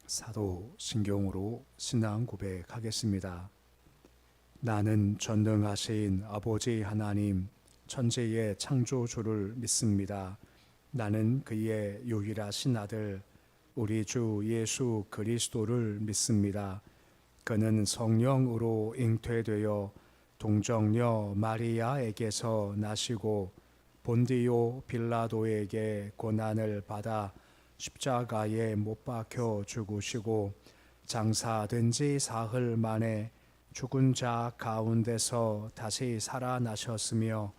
사도 신경으로 신앙 고백하겠습니다. 나는 전능하신 아버지 하나님, 천지의 창조주를 믿습니다. 나는 그의 유일하신 아들, 우리 주 예수 그리스도를 믿습니다. 그는 성령으로 잉태되어 동정녀 마리아에게서 나시고 본디오 빌라도에게 고난을 받아 십자가에 못 박혀 죽으시고 장사된 지 사흘 만에 죽은 자 가운데서 다시 살아나셨으며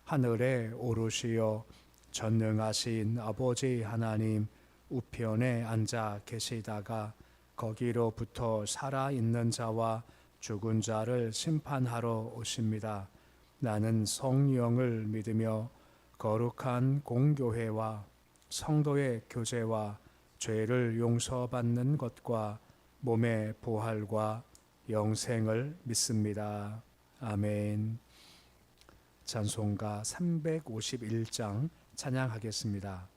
하늘에 오르시어 전능하신 아버지 하나님 우편에 앉아 계시다가 거기로부터 살아있는 자와 죽은 자를 심판하러 오십니다. 나는 성령을 믿으며 거룩한 공교회와 성도의 교제와 죄를 용서받는 것과 몸의 부활과 영생을 믿습니다. 아멘. 찬송가 351장 찬양하겠습니다.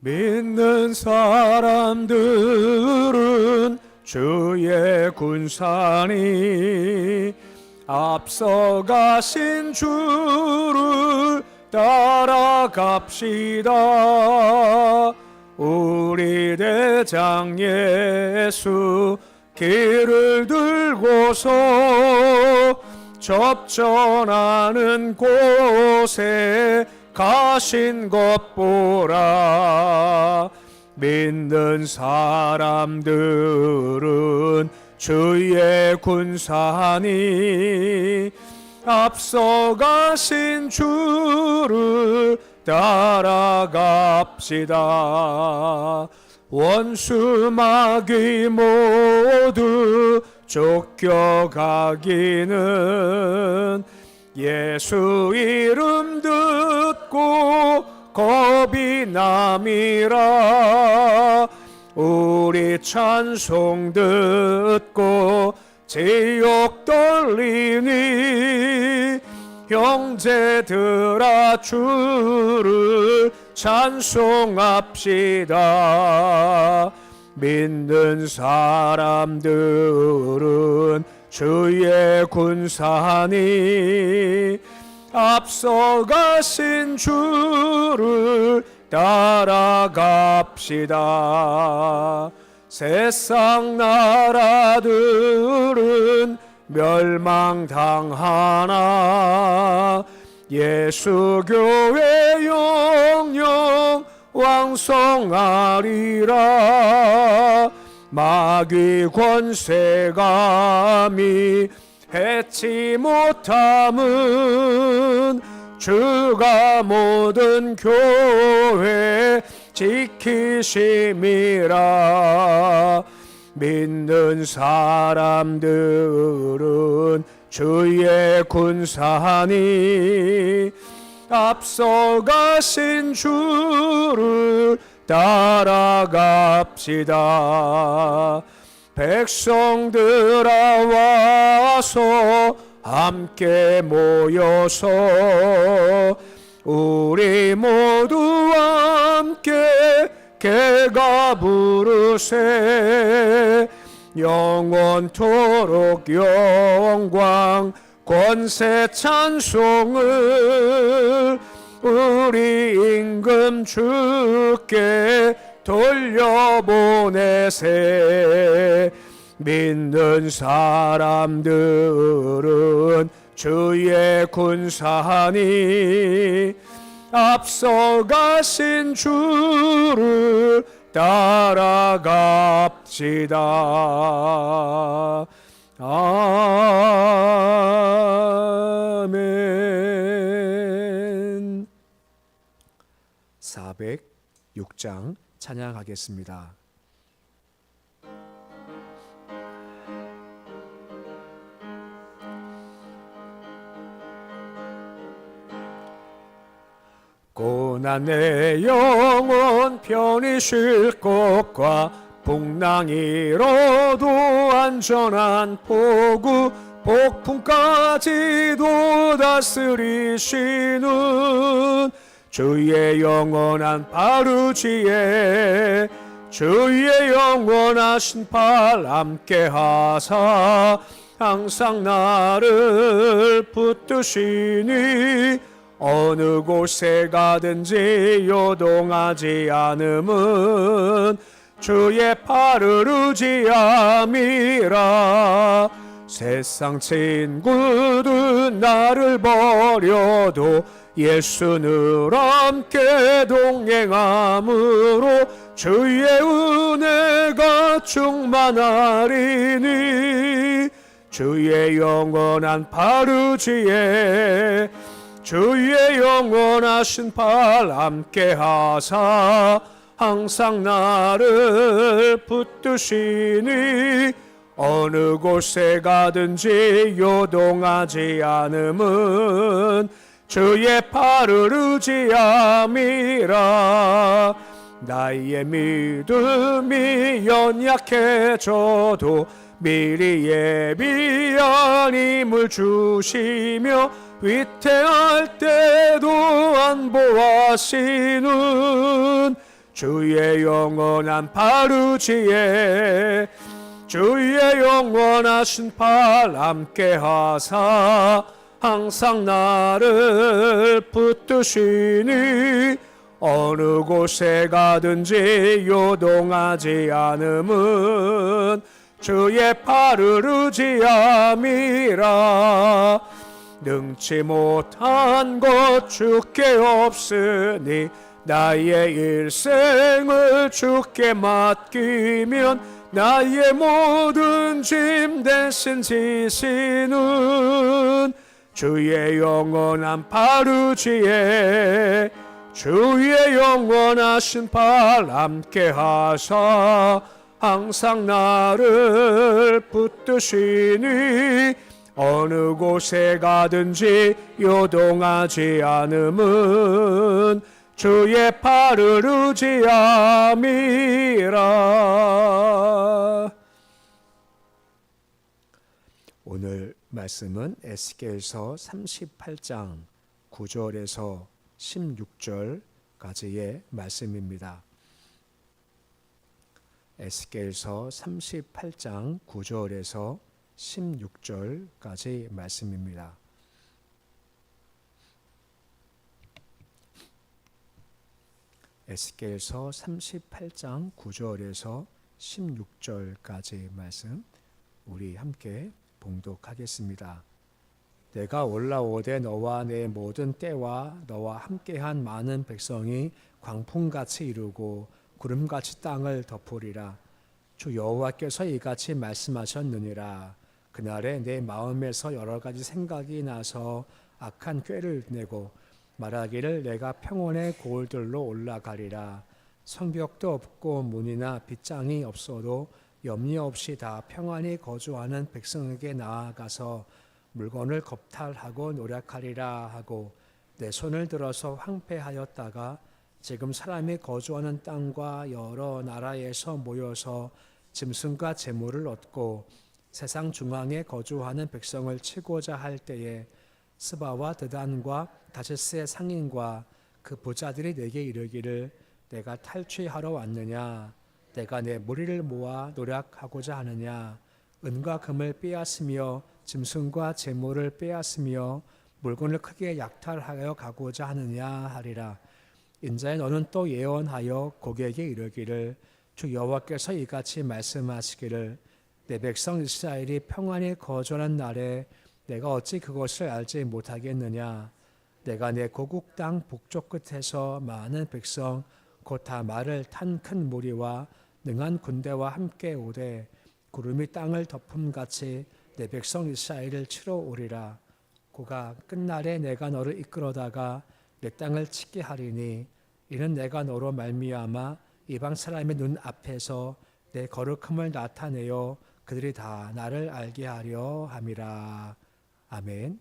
믿는 사람들은 주의 군사니 앞서가신 주를 따라갑시다. 우리 대장 예수 길을 들고서 접전하는 곳에 가신 것 보라. 믿는 사람들은 주의 군사니 앞서가신 주를 따라갑시다. 원수 마귀 모두 쫓겨가기는 예수 이름 듣고 겁이 남이라. 우리 찬송 듣고 지옥 떨리니 형제들아 주를 찬송합시다. 믿는 사람들은 주의 군사니 앞서가신 주를 따라갑시다. 세상 나라들은 멸망당하나 예수 교회 영영 왕성하리라. 마귀 권세감이 해치 못함은 주가 모든 교회 지키심이라. 믿는 사람들은 주의 군사니 앞서가신 주를 따라갑시다. 백성들아 와서 함께 모여서 우리 모두 함께 개가 부르세. 영원토록 영광 권세 찬송을 우리 임금 주께 돌려보내세. 믿는 사람들은 주의 군사니 앞서가신 주를 따라갑시다. 아멘. 406장 찬양하겠습니다. 고난 내 영혼 편히 쉴 곳과 풍랑이로도 안전한 포구 폭풍까지도 다스리시는 주의 영원한 바르지에 주의 영원하신 팔 함께 하사 항상 나를 붙드시니 어느 곳에 가든지 요동하지 않음은 주의 팔을 의지함이라. 세상 친구들 나를 버려도 예수는 함께 동행함으로 주의 은혜가 충만하리니 주의 영원한 팔 의지에 주의 영원하신 팔 함께 하사 항상 나를 붙드시니 어느 곳에 가든지 요동하지 않음은 주의 팔을 의지함이라. 나의 믿음이 연약해져도 미리 예비한 힘을 주시며 위태할 때도 안보하시는 주의 영원한 팔 의지에 주의 영원하신 팔 함께 하사 항상 나를 붙드시니 어느 곳에 가든지 요동하지 않음은 주의 팔을 의지함이라. 능치 못한 것 주께 없으니 나의 일생을 주께 맡기면 나의 모든 짐 대신 지시는 주의 영원한 팔 의지에 주의 영원하신 팔 함께 하사 항상 나를 붙드시니 어느 곳에 가든지 요동하지 않음은 주의 팔을 의지함이라. 오늘 말씀은 에스겔서 38장 9절에서 16절까지의 말씀입니다. 에스겔서 38장 9절에서 16절까지 말씀입니다. 에스겔서 38장 9절에서 16절까지 말씀 우리 함께 봉독하겠습니다. 내가 올라오되 너와 내 모든 때와 너와 함께한 많은 백성이 광풍같이 이루고 구름같이 땅을 덮으리라. 주 여호와께서 이같이 말씀하셨느니라. 그날에 내 마음에서 여러 가지 생각이 나서 악한 꾀를 내고 말하기를 내가 평온의 고을들로 올라가리라. 성벽도 없고 문이나 빗장이 없어도 염려 없이 다 평안히 거주하는 백성에게 나아가서 물건을 겁탈하고 노력하리라 하고 내 손을 들어서 황폐하였다가 지금 사람이 거주하는 땅과 여러 나라에서 모여서 짐승과 재물을 얻고 세상 중앙에 거주하는 백성을 치고자 할 때에 스바와 드단과 다시스의 상인과 그 부자들이 내게 이르기를 내가 탈취하러 왔느냐? 내가 내 무리를 모아 노력하고자 하느냐? 은과 금을 빼앗으며 짐승과 재물을 빼앗으며 물건을 크게 약탈하여 가고자 하느냐 하리라. 인자의 너는 또 예언하여 고객에게 이르기를 주 여호와께서 이같이 말씀하시기를 내 백성 이스라엘이 평안히 거주하는 날에 내가 어찌 그것을 알지 못하겠느냐. 내가 내 고국 땅 북쪽 끝에서 많은 백성 곧 다 말을 탄 큰 무리와 능한 군대와 함께 오되 구름이 땅을 덮음같이 내 백성 이스라엘을 치러 오리라. 그가 끝날에 내가 너를 이끌어다가 내 땅을 치게 하리니 이는 내가 너로 말미암아 이방 사람의 눈 앞에서 내 거룩함을 나타내어 그들이 다 나를 알게 하려 함이라. 아멘.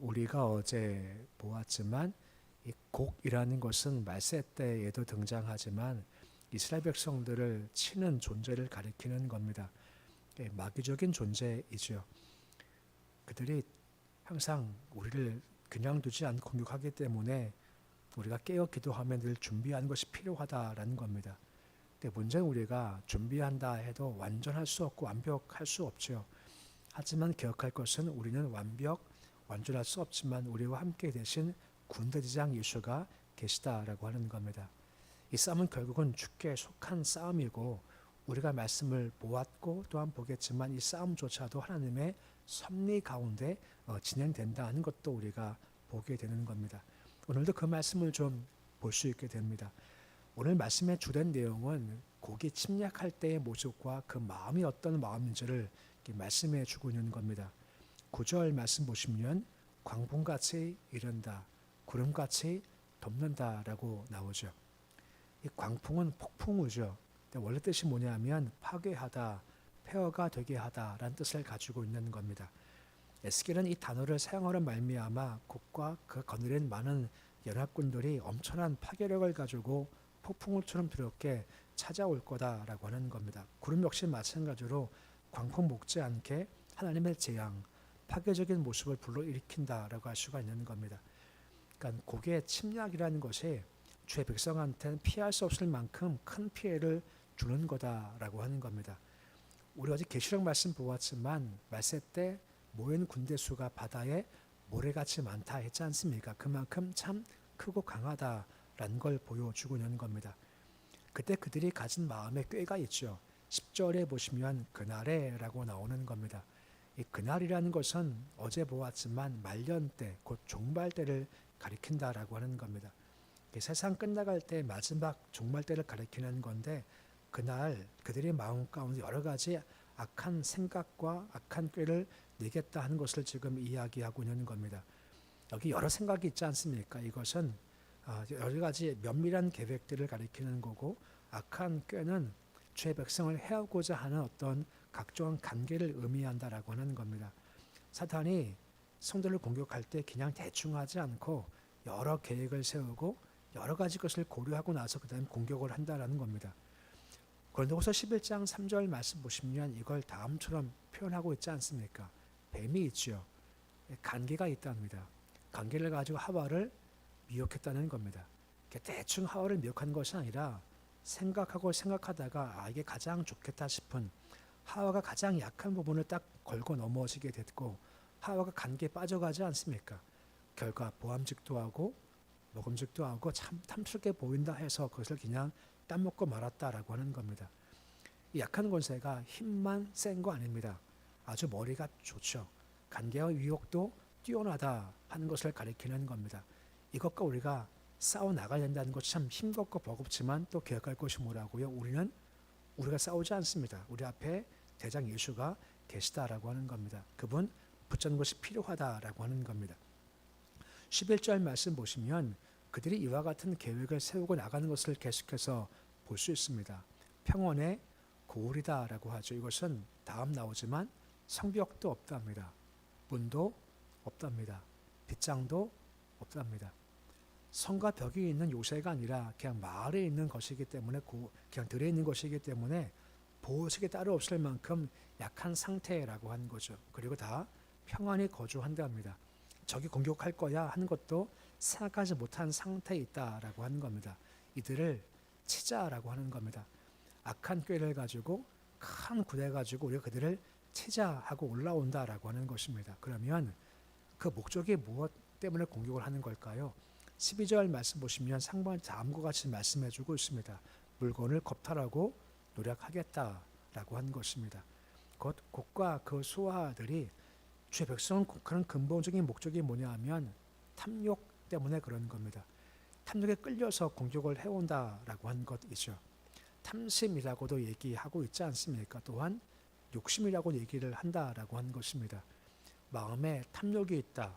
우리가 어제 보았지만 이 곡이라는 것은 말세 때에도 등장하지만 이스라엘 백성들을 치는 존재를 가리키는 겁니다. 마귀적인 존재이죠. 그들이 항상 우리를 그냥 두지 않고 공격하기 때문에 우리가 깨어 기도하면 늘 준비하는 것이 필요하다라는 겁니다. 근데 문제는 우리가 준비한다 해도 완전할 수 없고 완벽할 수 없죠. 하지만 기억할 것은 우리는 완전할 수 없지만 우리와 함께 되신 군대대장 예수가 계시다라고 하는 겁니다. 이 싸움은 결국은 주께 속한 싸움이고 우리가 말씀을 보았고 또한 보겠지만 이 싸움조차도 하나님의 섭리 가운데 진행된다는 것도 우리가 보게 되는 겁니다. 오늘도 그 말씀을 좀 볼 수 있게 됩니다. 오늘 말씀의 주된 내용은 고기 침략할 때의 모습과 그 마음이 어떤 마음인지를 말씀해 주고 있는 겁니다. 9절 말씀 보시면 광풍같이 이른다, 구름같이 덮는다라고 나오죠. 이 광풍은 폭풍우죠. 원래 뜻이 뭐냐면 파괴하다, 폐허가 되게 하다라는 뜻을 가지고 있는 겁니다. 에스겔은 이 단어를 사용하는 말미암아 곡과 그 거느린 많은 연합군들이 엄청난 파괴력을 가지고 폭풍우처럼 두렵게 찾아올 거다라고 하는 겁니다. 구름 역시 마찬가지로 광풍 못지않게 하나님의 재앙, 파괴적인 모습을 불러일으킨다라고 할 수가 있는 겁니다. 그러니까 곡의 침략이라는 것이 주의 백성한테는 피할 수 없을 만큼 큰 피해를 주는 거다라고 하는 겁니다. 우리 어제 계시록 말씀 보았지만 말세 때 모인 군대 수가 바다에 모래같이 많다 했지 않습니까? 그만큼 참 크고 강하다라는 걸 보여주고 있는 겁니다. 그때 그들이 가진 마음에 꾀가 있죠. 10절에 보시면 그날에라고 나오는 겁니다. 이 그날이라는 것은 어제 보았지만 말년 때, 곧 종말 때를 가리킨다라고 하는 겁니다. 세상 끝나갈 때 마지막 종말 때를 가리키는 건데 그날 그들의 마음 가운데 여러 가지 악한 생각과 악한 꾀를 내겠다 하는 것을 지금 이야기하고 있는 겁니다. 여기 여러 생각이 있지 않습니까? 이것은 여러 가지 면밀한 계획들을 가리키는 거고 악한 꾀는 주의 백성을 해하고자 하는 어떤 각종 관계를 의미한다라고 하는 겁니다. 사탄이 성도를 공격할 때 그냥 대충 하지 않고 여러 계획을 세우고 여러 가지 것을 고려하고 나서 그 다음 공격을 한다라는 겁니다. 고린도후서 11장 3절 말씀 보시면 이걸 다음처럼 표현하고 있지 않습니까? 뱀이 있죠. 관계가 있답니다. 관계를 가지고 하와를 미혹했다는 겁니다. 대충 하와를 미혹한 것이 아니라 생각하다가 이게 가장 좋겠다 싶은 하와가 가장 약한 부분을 딱 걸고 넘어지게 됐고 하와가 관계에 빠져가지 않습니까? 결과 보암직도 하고 먹음직도 하고 참 탐스럽게 보인다 해서 그것을 그냥 따먹고 말았다라고 하는 겁니다. 이 약한 권세가 힘만 센 거 아닙니다. 아주 머리가 좋죠. 관계와 유혹도 뛰어나다 하는 것을 가리키는 겁니다. 이것과 우리가 싸워 나가야 된다는 것이 참 힘겹고 버겁지만 또 기억할 것이 뭐라고요? 우리가 싸우지 않습니다. 우리 앞에 대장 예수가 계시다라고 하는 겁니다. 그분 붙잡는 것이 필요하다라고 하는 겁니다. 11절 말씀 보시면 그들이 이와 같은 계획을 세우고 나가는 것을 계속해서 볼 수 있습니다. 평원의 고울이다라고 하죠. 이것은 다음 나오지만 성벽도 없답니다. 문도 없답니다. 빗장도 없답니다. 성과 벽이 있는 요새가 아니라 그냥 마을에 있는 것이기 때문에 그냥 들에 있는 것이기 때문에 보호색이 따로 없을 만큼 약한 상태라고 하는 거죠. 그리고 다 평안히 거주한답니다. 적이 공격할 거야 하는 것도 생각하지 못한 상태에 있다라고 하는 겁니다. 이들을 치자라고 하는 겁니다. 악한 꾀를 가지고 큰 구대 가지고 우리가 그들을 치자하고 올라온다라고 하는 것입니다. 그러면 그 목적이 무엇 때문에 공격을 하는 걸까요? 12절 말씀 보시면 상반 다음과 같이 말씀해주고 있습니다. 물건을 겁탈하고 노력하겠다라고 하는 것입니다. 곧 곡과 그 수하들이 주의 백성은 그런 근본적인 목적이 뭐냐 하면 탐욕 때문에 그런 겁니다. 탐욕에 끌려서 공격을 해온다라고 한 것이죠. 탐심이라고도 얘기하고 있지 않습니까? 또한 욕심이라고 얘기를 한다라고 하는 것입니다. 마음에 탐욕이 있다,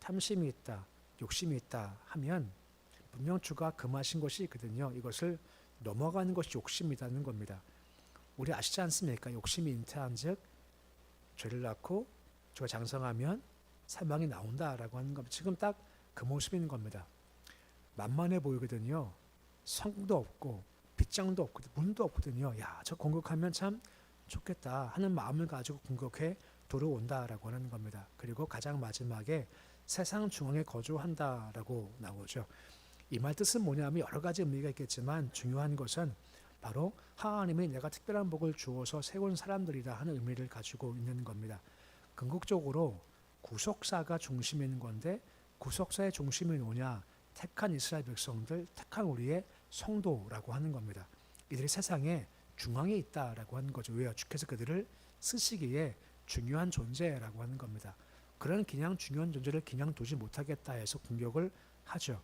탐심이 있다, 욕심이 있다 하면 분명 주가 금하신 것이 있거든요. 이것을 넘어가는 것이 욕심이라는 겁니다. 우리 아시지 않습니까? 욕심이 잉태한 즉 죄를 낳고 주가 장성하면 사망이 나온다라고 하는 겁니다. 지금 딱 그 모습인 겁니다. 만만해 보이거든요. 성도 없고 빗장도 없거든, 문도 없거든요. 야, 저 공격하면 참 좋겠다 하는 마음을 가지고 공격해 들어온다라고 하는 겁니다. 그리고 가장 마지막에 세상 중앙에 거주한다라고 나오죠. 이 말 뜻은 뭐냐면 여러 가지 의미가 있겠지만 중요한 것은 바로 하나님이 내가 특별한 복을 주어서 세운 사람들이다 하는 의미를 가지고 있는 겁니다. 궁극적으로 구속사가 중심인 건데 구속사의 중심이 뭐냐? 택한 이스라엘 백성들, 택한 우리의 성도라고 하는 겁니다. 이들이 세상에 중앙에 있다라고 하는 거죠. 왜요? 주께서 그들을 쓰시기에 중요한 존재라고 하는 겁니다. 그런 그냥 중요한 존재를 그냥 두지 못하겠다 해서 공격을 하죠.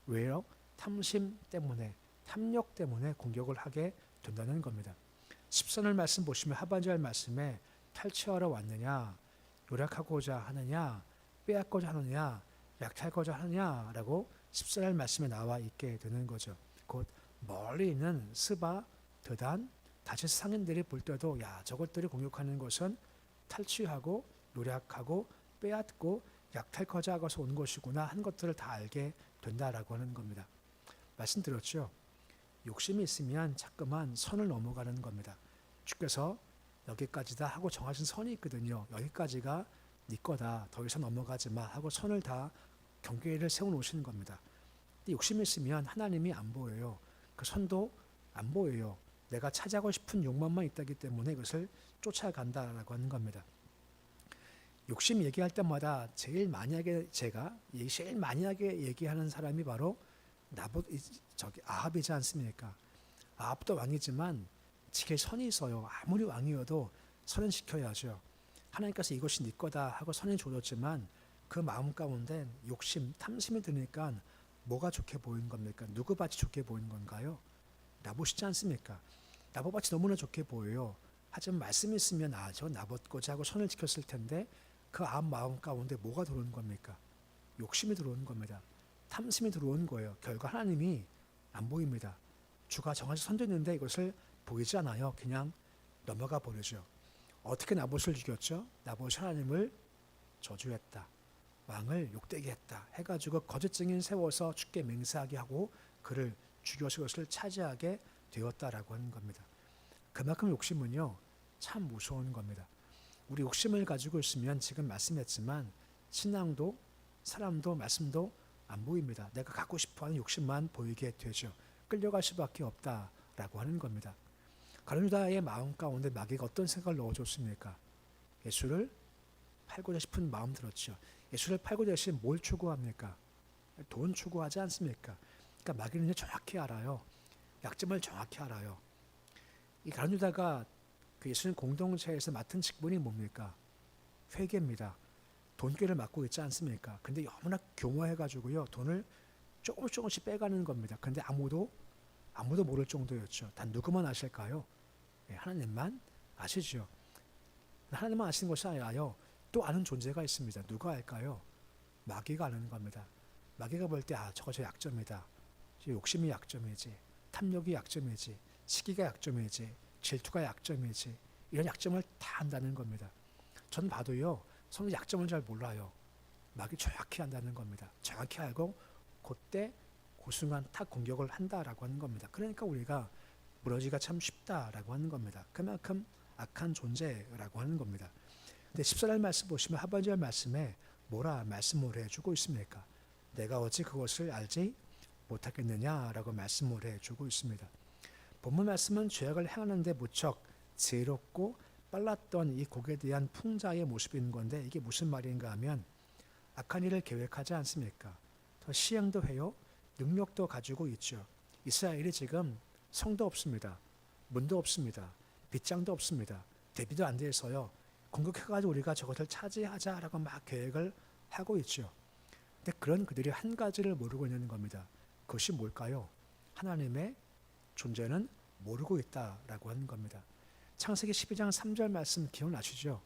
왜요? 탐심 때문에, 탐욕 때문에 공격을 하게 된다는 겁니다. 10선을 말씀 보시면 하반절 말씀에 탈취하러 왔느냐, 요락하고자 하느냐, 빼앗고자 하느냐, 약탈하고자 하느냐라고 10선을 말씀에 나와 있게 되는 거죠. 곧 멀리 있는 스바, 드단, 다시스 상인들이 볼 때도 야, 저것들이 공격하는 것은 탈취하고 요락하고 빼앗고 약탈하고자 하고서 온 것이구나 한 것들을 다 알게 된다라고 하는 겁니다. 말씀드렸죠. 욕심이 있으면 자꾸만 선을 넘어가는 겁니다. 주께서 여기까지다 하고 정하신 선이 있거든요. 여기까지가 네 거다. 더 이상 넘어가지 마 하고 선을 다 경계를 세워놓으시는 겁니다. 근데 욕심이 있으면 하나님이 안 보여요. 그 선도 안 보여요. 내가 차지하고 싶은 욕망만 있다기 때문에 이것을 쫓아간다라고 하는 겁니다. 욕심 얘기할 때마다 제일 만약에 제가 제일 만약에 얘기하는 사람이 바로 아합이지 않습니까? 아합도 왕이지만 지킬 선이 있어요. 아무리 왕이어도 선은 지켜야죠. 하나님께서 이것이 네 거다 하고 선을 줘줬지만 그 마음 가운데 욕심, 탐심이 드니까 뭐가 좋게 보이는 겁니까? 누구 밭이 좋게 보이는 건가요? 나봇이지 않습니까? 나봇밭이 너무나 좋게 보여요. 하지만 말씀이 있으면 저 나봇고자 하고 선을 지켰을 텐데 그 마음 가운데 뭐가 들어오는 겁니까? 욕심이 들어오는 겁니다. 탐심이 들어오는 거예요. 결과 하나님이 안 보입니다. 주가 정하신 선도 있는데 이것을 보이지 않아요. 그냥 넘어가 버리죠. 어떻게 나봇을 죽였죠? 나봇이 하나님을 저주했다. 왕을 욕되게 했다. 해가지고 거짓 증인 세워서 주께 맹세하게 하고 그를 죽여서 그것을 차지하게 되었다라고 하는 겁니다. 그만큼 욕심은요, 참 무서운 겁니다. 우리 욕심을 가지고 있으면 지금 말씀했지만 신앙도 사람도 말씀도 안 보입니다. 내가 갖고 싶어하는 욕심만 보이게 되죠. 끌려갈 수밖에 없다라고 하는 겁니다. 가룟 유다의 마음 가운데 마귀가 어떤 생각을 넣어줬습니까? 예수를 팔고자 싶은 마음 들었죠. 예수를 팔고 대신 뭘 추구합니까? 돈 추구하지 않습니까? 그러니까 마귀는 정확히 알아요. 약점을 정확히 알아요. 이 가룟 유다가 그 예수님 공동체에서 맡은 직분이 뭡니까? 회계입니다. 돈꾀를 맡고 있지 않습니까? 근데 너무나 교모해가지고요, 돈을 조금씩 빼가는 겁니다. 근데 아무도 모를 정도였죠. 단 누구만 아실까요? 하나님만 아시죠. 하나님만 아시는 것이 아니라요, 또 아는 존재가 있습니다. 누가 알까요? 마귀가 아는 겁니다. 마귀가 볼 때 저거 저 약점이다. 욕심이 약점이지, 탐욕이 약점이지, 시기가 약점이지, 질투가 약점이지, 이런 약점을 다 안다는 겁니다. 전 봐도요, 서로 약점을 잘 몰라요. 마귀 정확히 안다는 겁니다. 정확히 알고 그때 그 순간 탁 공격을 한다라고 하는 겁니다. 그러니까 우리가 무너지기가 참 쉽다라고 하는 겁니다. 그만큼 악한 존재라고 하는 겁니다. 근데 14절 말씀 보시면 하반절 말씀에 뭐라 말씀을 해주고 있습니까? 내가 어찌 그것을 알지 못하겠느냐라고 말씀을 해주고 있습니다. 본문 말씀은 죄악을 행하는데 무척 지혜롭고 빨랐던 이 곡에 대한 풍자의 모습인 건데 이게 무슨 말인가 하면 악한 일을 계획하지 않습니까? 더 시행도 해요. 능력도 가지고 있죠. 이스라엘이 지금 성도 없습니다. 문도 없습니다. 빗장도 없습니다. 대비도 안 돼서요. 공격해가지고 우리가 저것을 차지하자라고 막 계획을 하고 있죠. 근데 그런 그들이 한 가지를 모르고 있는 겁니다. 그것이 뭘까요? 하나님의 존재는 모르고 있다라고 하는 겁니다. 창세기 12장 3절 말씀 기억나시죠?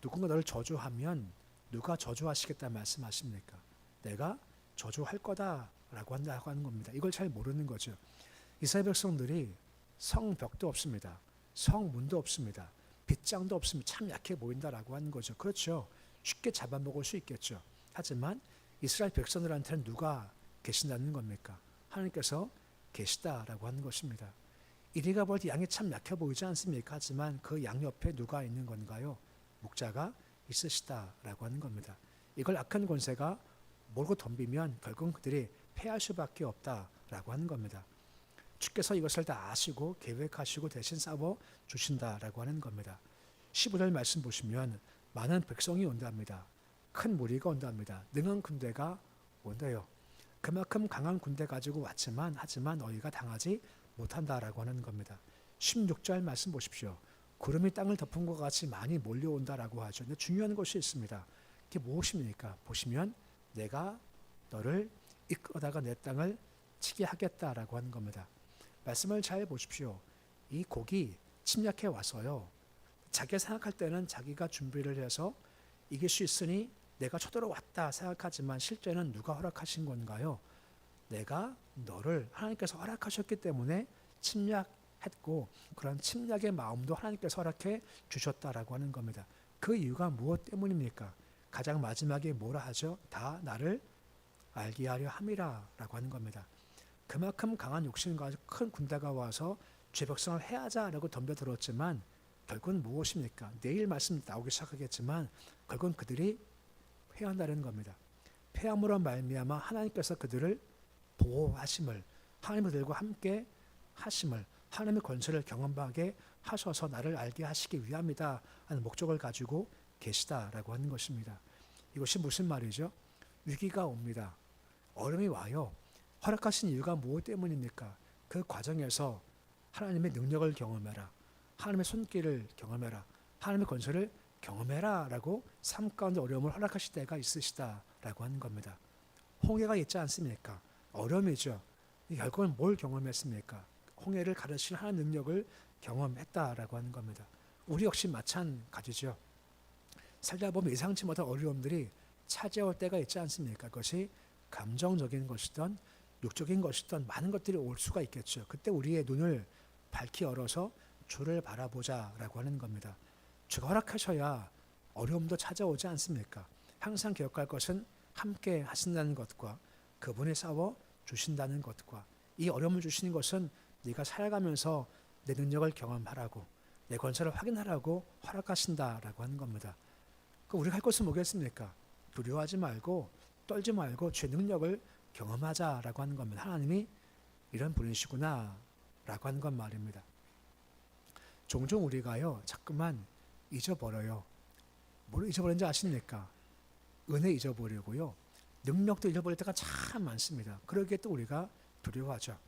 누군가 너를 저주하면 누가 저주하시겠다 말씀하십니까? 내가 저주할 거다라고 한다고 하는 겁니다. 이걸 잘 모르는 거죠. 이스라엘 백성들이 성벽도 없습니다. 성문도 없습니다. 빗장도 없으면 참 약해 보인다라고 하는 거죠. 그렇죠. 쉽게 잡아먹을 수 있겠죠. 하지만 이스라엘 백성들한테는 누가 계신다는 겁니까? 하나님께서 계시다라고 하는 것입니다. 이리가 볼 때 양이 참 약해 보이지 않습니까? 하지만 그 양 옆에 누가 있는 건가요? 목자가 있으시다라고 하는 겁니다. 이걸 악한 권세가 몰고 덤비면 결국 그들이 패할 수밖에 없다라고 하는 겁니다. 주께서 이것을 다 아시고 계획하시고 대신 싸워 주신다라고 하는 겁니다. 15절 말씀 보시면 많은 백성이 온답니다. 큰 무리가 온답니다. 능한 군대가 온대요. 그만큼 강한 군대 가지고 왔지만 하지만 너희가 당하지 못한다라고 하는 겁니다. 16절 말씀 보십시오. 구름이 땅을 덮은 것 같이 많이 몰려온다라고 하죠. 근데 중요한 것이 있습니다. 그게 무엇입니까? 보시면 내가 너를 이끌어다가 내 땅을 치게 하겠다라고 하는 겁니다. 말씀을 잘 보십시오. 이 곡이 침략해 와서요. 자기가 생각할 때는 자기가 준비를 해서 이길 수 있으니 내가 쳐들어왔다 생각하지만 실제는 누가 허락하신 건가요? 내가 너를 하나님께서 허락하셨기 때문에 침략했고 그런 침략의 마음도 하나님께서 허락해 주셨다라고 하는 겁니다. 그 이유가 무엇 때문입니까? 가장 마지막에 뭐라 하죠? 다 나를 알게 하려 함이라라고 하는 겁니다. 그만큼 강한 욕심과 큰 군대가 와서 죄 백성을 해하자라고 덤벼들었지만 결국은 무엇입니까? 내일 말씀 나오기 시작하겠지만 결국은 그들이 패한다는 겁니다. 패함으로 말미암아 하나님께서 그들을 보호하심을, 하나님의 들과 함께 하심을, 하나님의 권세를 경험하게 하셔서 나를 알게 하시기 위함이다 하는 목적을 가지고 계시다라고 하는 것입니다. 이것이 무슨 말이죠? 위기가 옵니다. 어려움이 와요. 허락하신 이유가 무엇 때문입니까? 그 과정에서 하나님의 능력을 경험해라. 하나님의 손길을 경험해라. 하나님의 권세를 경험해라 라고 삶 가운데 어려움을 허락하실 때가 있으시다라고 하는 겁니다. 홍해가 있지 않습니까? 어려움이죠. 결국은 뭘 경험했습니까? 홍해를 가르치는 하나님의 능력을 경험했다라고 하는 겁니다. 우리 역시 마찬가지죠. 살다 보면 예상치 못한 어려움들이 찾아올 때가 있지 않습니까? 그것이 감정적인 것이든 육적인 것이든 많은 것들이 올 수가 있겠죠. 그때 우리의 눈을 밝히 열어서 주를 바라보자라고 하는 겁니다. 주가 허락하셔야 어려움도 찾아오지 않습니까? 항상 기억할 것은 함께 하신다는 것과 그분이 싸워 주신다는 것과 이 어려움을 주시는 것은 네가 살아가면서 내 능력을 경험하라고 내 권세를 확인하라고 허락하신다라고 하는 겁니다. 우리가 할 것은 뭐겠습니까? 두려워하지 말고 떨지 말고 주의 능력을 경험하자라고 하는 겁니다. 하나님이 이런 분이시구나 라고 하는 건 말입니다. 종종 우리가요 자꾸만 잊어버려요. 뭘 잊어버리는지 아십니까? 은혜 잊어버리고요. 능력도 잊어버릴 때가 참 많습니다. 그러기에 또 우리가 두려워하죠.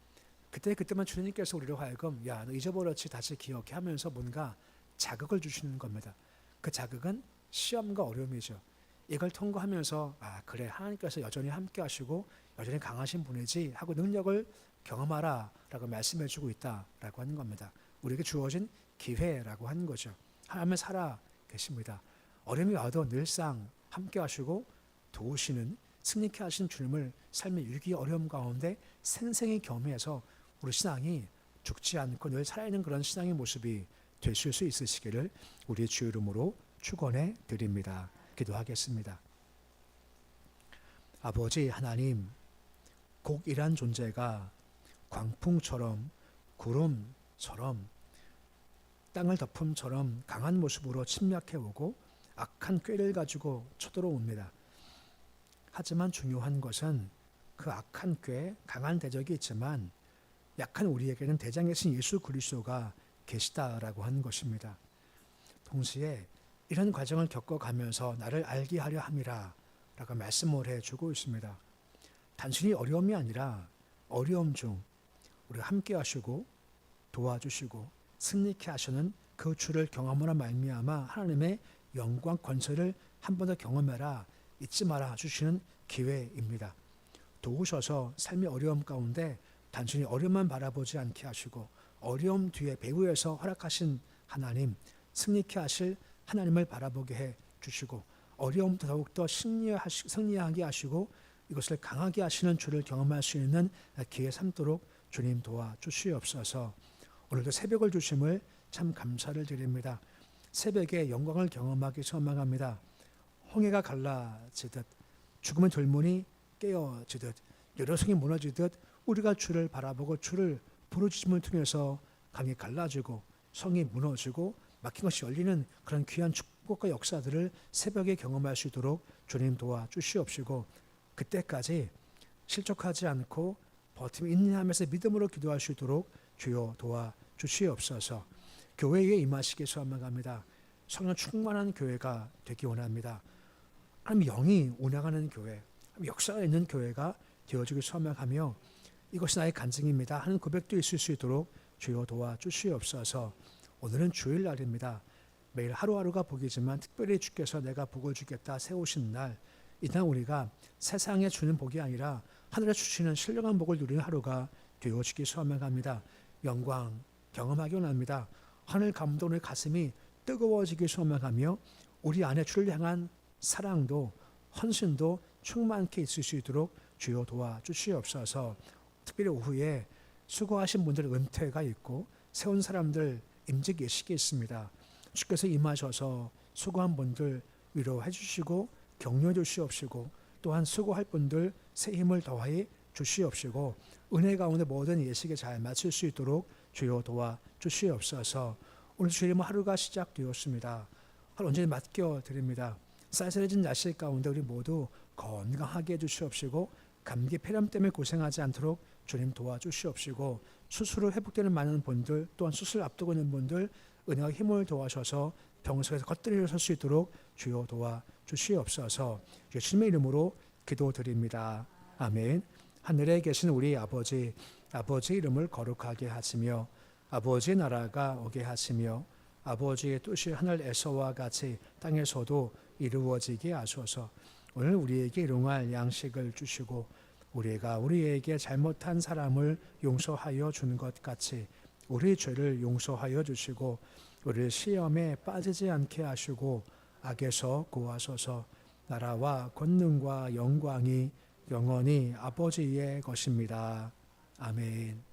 그때만 주님께서 우리로 하여금 야, 너 잊어버렸지 다시 기억해 하면서 뭔가 자극을 주시는 겁니다. 그 자극은 시험과 어려움이죠. 이걸 통과하면서 아 그래 하나님께서 여전히 함께 하시고 여전히 강하신 분이지 하고 능력을 경험하라 라고 말씀해 주고 있다라고 하는 겁니다. 우리에게 주어진 기회라고 하는 거죠. 하나님은 살아 계십니다. 어려움이 와도 늘상 함께 하시고 도우시는 승리케 하신 주님을 삶의 위기 어려움 가운데 생생히 경험해서 우리 신앙이 죽지 않고 늘 살아있는 그런 신앙의 모습이 되실 수 있으시기를 우리의 주 이름으로 축원해 드립니다. 기도하겠습니다. 아버지 하나님, 곡이란 존재가 광풍처럼 구름처럼 땅을 덮음처럼 강한 모습으로 침략해 오고 악한 꾀를 가지고 쳐들어옵니다. 하지만 중요한 것은 그 악한 꾀, 강한 대적이 있지만 약한 우리에게는 대장이신 예수 그리스도가 계시다라고 하는 것입니다. 동시에 이런 과정을 겪어가면서 나를 알게 하려 함이라 라고 말씀을 해주고 있습니다. 단순히 어려움이 아니라 어려움 중 우리가 함께 하시고 도와주시고 승리케 하시는 그 주를 경험으로 말미암아 하나님의 영광 권세를 한 번 더 경험해라 잊지 마라 주시는 기회입니다. 도우셔서 삶의 어려움 가운데 단순히 어려움만 바라보지 않게 하시고 어려움 뒤에 배후에서 허락하신 하나님 승리케 하실 하나님을 바라보게 해 주시고 어려움도 더욱더 승리하게 하시고 이것을 강하게 하시는 주를 경험할 수 있는 기회 삼도록 주님 도와주시옵소서. 오늘도 새벽을 주심을 참 감사를 드립니다. 새벽에 영광을 경험하기 소망합니다. 홍해가 갈라지듯 죽음의 돌문이 깨어지듯 여러 성이 무너지듯 우리가 주를 바라보고 주를 부르짖음을 통해서 강이 갈라지고 성이 무너지고 막힌 것이 열리는 그런 귀한 축복과 역사들을 새벽에 경험할 수 있도록 주님 도와주시옵시고, 그때까지 실족하지 않고 버팀이 인내하면서 믿음으로 기도할 수 있도록 주여 도와주시옵소서. 교회에 임하시기 소망합니다. 성령 충만한 교회가 되기 원합니다. 하나님 영이 운행하는 교회, 역사가 있는 교회가 되어지기 소망하며, 이것이 나의 간증입니다 하는 고백도 있을 수 있도록 주여 도와주시옵소서. 오늘은 주일날입니다. 매일 하루하루가 복이지만 특별히 주께서 내가 복을 주겠다 세우신 날, 이날 우리가 세상에 주는 복이 아니라 하늘에 주시는 신령한 복을 누리는 하루가 되어지기 소망합니다. 영광 경험하기 원합니다. 하늘 감동의 가슴이 뜨거워지기 소망하며 우리 안에 주를 향한 사랑도 헌신도 충만케 있을 수 있도록 주여 도와주시옵소서. 특별히 오후에 수고하신 분들 은퇴가 있고 세운 사람들 임직 예식이 있습니다. 주께서 임하셔서 수고한 분들 위로해 주시고 격려해 주시옵시고, 또한 수고할 분들 새 힘을 더하여 주시옵시고, 은혜 가운데 모든 예식에 잘 마칠 수 있도록 주여 도와주시옵소서. 오늘 주일은 하루가 시작되었습니다. 하루 온전히 맡겨드립니다. 쌀쌀해진 날씨 가운데 우리 모두 건강하게 해주시옵시고, 감기 폐렴 때문에 고생하지 않도록 주님 도와주시옵시고, 수술로 회복되는 많은 분들, 또한 수술 앞두고 있는 분들 은혜와 힘을 도와셔서 병석에서 걷들여 설 수 있도록 주여 도와주시옵소서. 예수님의 이름으로 기도드립니다. 아멘. 하늘에 계신 우리 아버지, 아버지의 이름을 거룩하게 하시며 아버지의 나라가 오게 하시며 아버지의 뜻이 하늘에서와 같이 땅에서도 이루어지게 하소서. 오늘 우리에게 일용할 양식을 주시고 우리가 우리에게 잘못한 사람을 용서하여 주는 것 같이 우리 죄를 용서하여 주시고 우리를 시험에 빠지지 않게 하시고 악에서 구하소서. 나라와 권능과 영광이 영원히 아버지의 것입니다. 아멘.